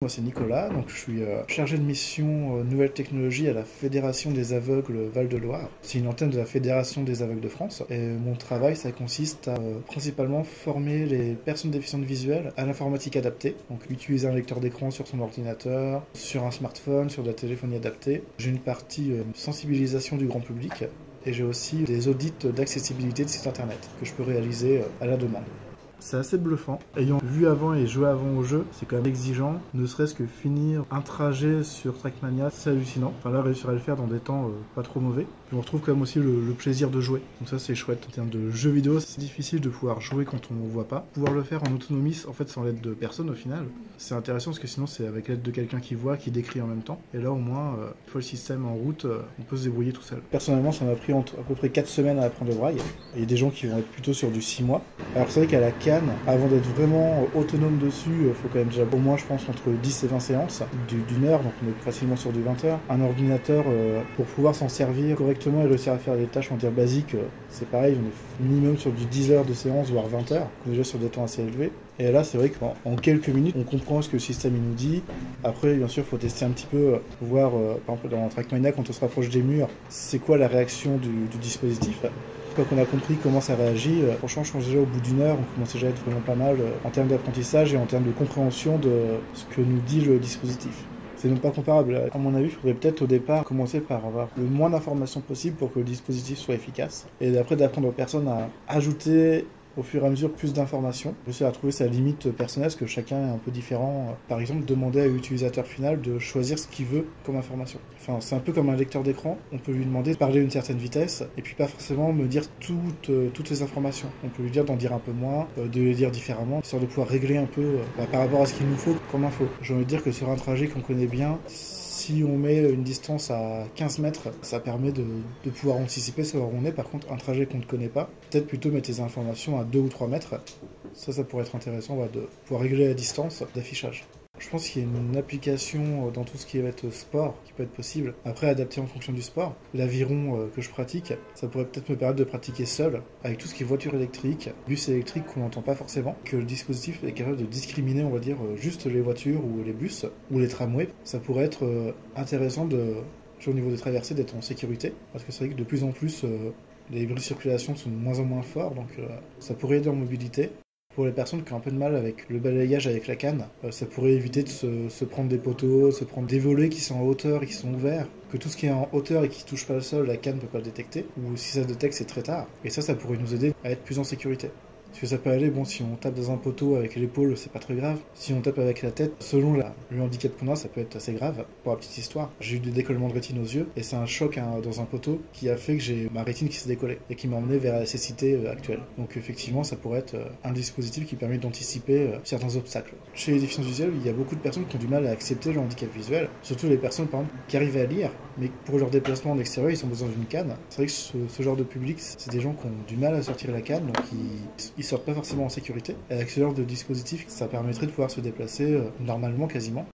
Moi c'est Nicolas, donc je suis chargé de mission nouvelles technologies à la Fédération des aveugles Val-de-Loire. C'est une antenne de la Fédération des aveugles de France et mon travail ça consiste à principalement former les personnes déficientes visuelles à l'informatique adaptée, donc utiliser un lecteur d'écran sur son ordinateur, sur un smartphone, sur de la téléphonie adaptée. J'ai une partie sensibilisation du grand public et j'ai aussi des audits d'accessibilité de sites internet que je peux réaliser à la demande. C'est assez bluffant. Ayant vu avant et joué avant au jeu, c'est quand même exigeant. Ne serait-ce que finir un trajet sur Trackmania, c'est hallucinant. Enfin là, réussir à le faire dans des temps pas trop mauvais. Puis on retrouve quand même aussi le plaisir de jouer. Donc ça, c'est chouette. En termes de jeux vidéo, c'est difficile de pouvoir jouer quand on ne voit pas. Pouvoir le faire en autonomie, en fait, sans l'aide de personne au final, c'est intéressant parce que sinon, c'est avec l'aide de quelqu'un qui voit, qui décrit en même temps. Et là, au moins, une fois le système en route, on peut se débrouiller tout seul. Personnellement, ça m'a pris à peu près 4 semaines à apprendre le braille. Il y a des gens qui vont être plutôt sur du 6 mois. Alors c'est vrai qu'à la avant d'être vraiment autonome dessus, il faut quand même déjà au moins, je pense, entre 10 et 20 séances d'une heure, donc on est facilement sur du 20 heures. Un ordinateur, pour pouvoir s'en servir correctement et réussir à faire des tâches, on va dire, basiques, c'est pareil, on est minimum sur du 10 heures de séance, voire 20 heures, donc déjà sur des temps assez élevés. Et là, c'est vrai qu'en quelques minutes, on comprend ce que le système il nous dit. Après, bien sûr, il faut tester un petit peu, voir, par exemple, dans Trackmania, quand on se rapproche des murs, c'est quoi la réaction du dispositif. Quand on a compris comment ça réagit, franchement, je pense déjà au bout d'une heure, on commence déjà à être vraiment pas mal en termes d'apprentissage et en termes de compréhension de ce que nous dit le dispositif. C'est même pas comparable. À mon avis, il faudrait peut-être au départ commencer par avoir le moins d'informations possible pour que le dispositif soit efficace. Et après, d'apprendre aux personnes à ajouter au fur et à mesure plus d'informations. Réussir à trouver sa limite personnelle, parce que chacun est un peu différent. Par exemple, demander à l'utilisateur final de choisir ce qu'il veut comme information. Enfin, c'est un peu comme un lecteur d'écran. On peut lui demander de parler à une certaine vitesse, et puis pas forcément me dire toutes les informations. On peut lui dire d'en dire un peu moins, de les dire différemment, histoire de pouvoir régler un peu par rapport à ce qu'il nous faut comme info. J'ai envie de dire que sur un trajet qu'on connaît bien, si on met une distance à 15 mètres, ça permet de pouvoir anticiper savoir où on est. Par contre, un trajet qu'on ne connaît pas, peut-être plutôt mettre les informations à 2 ou 3 mètres. Ça pourrait être intéressant de pouvoir régler la distance d'affichage. Je pense qu'il y a une application dans tout ce qui va être sport qui peut être possible. Après, adapté en fonction du sport. L'aviron que je pratique, ça pourrait peut-être me permettre de pratiquer seul, avec tout ce qui est voiture électrique, bus électrique qu'on n'entend pas forcément, que le dispositif est capable de discriminer, on va dire, juste les voitures ou les bus ou les tramways. Ça pourrait être intéressant au niveau des traversées d'être en sécurité, parce que c'est vrai que de plus en plus, les bruits de circulation sont de moins en moins forts, donc ça pourrait aider en mobilité. Pour les personnes qui ont un peu de mal avec le balayage avec la canne, ça pourrait éviter de se prendre des poteaux, se prendre des volets qui sont en hauteur et qui sont ouverts, que tout ce qui est en hauteur et qui touche pas le sol, la canne ne peut pas le détecter, ou si ça le détecte, c'est très tard. Et ça pourrait nous aider à être plus en sécurité. Parce que ça peut aller, bon, si on tape dans un poteau avec l'épaule, c'est pas très grave. Si on tape avec la tête, selon le handicap qu'on a, ça peut être assez grave. Pour la petite histoire, j'ai eu des décollements de rétine aux yeux, et c'est un choc dans un poteau qui a fait que j'ai ma rétine qui s'est décollée, et qui m'a emmené vers la cécité actuelle. Donc effectivement, ça pourrait être un dispositif qui permet d'anticiper certains obstacles. Chez les déficiences visuelles, il y a beaucoup de personnes qui ont du mal à accepter le handicap visuel, surtout les personnes, par exemple, qui arrivent à lire, mais pour leur déplacement en extérieur, ils ont besoin d'une canne. C'est vrai que ce genre de public, c'est des gens qui ont du mal à sortir la canne, donc ils sortent pas forcément en sécurité. Et avec ce genre de dispositif, ça permettrait de pouvoir se déplacer normalement quasiment.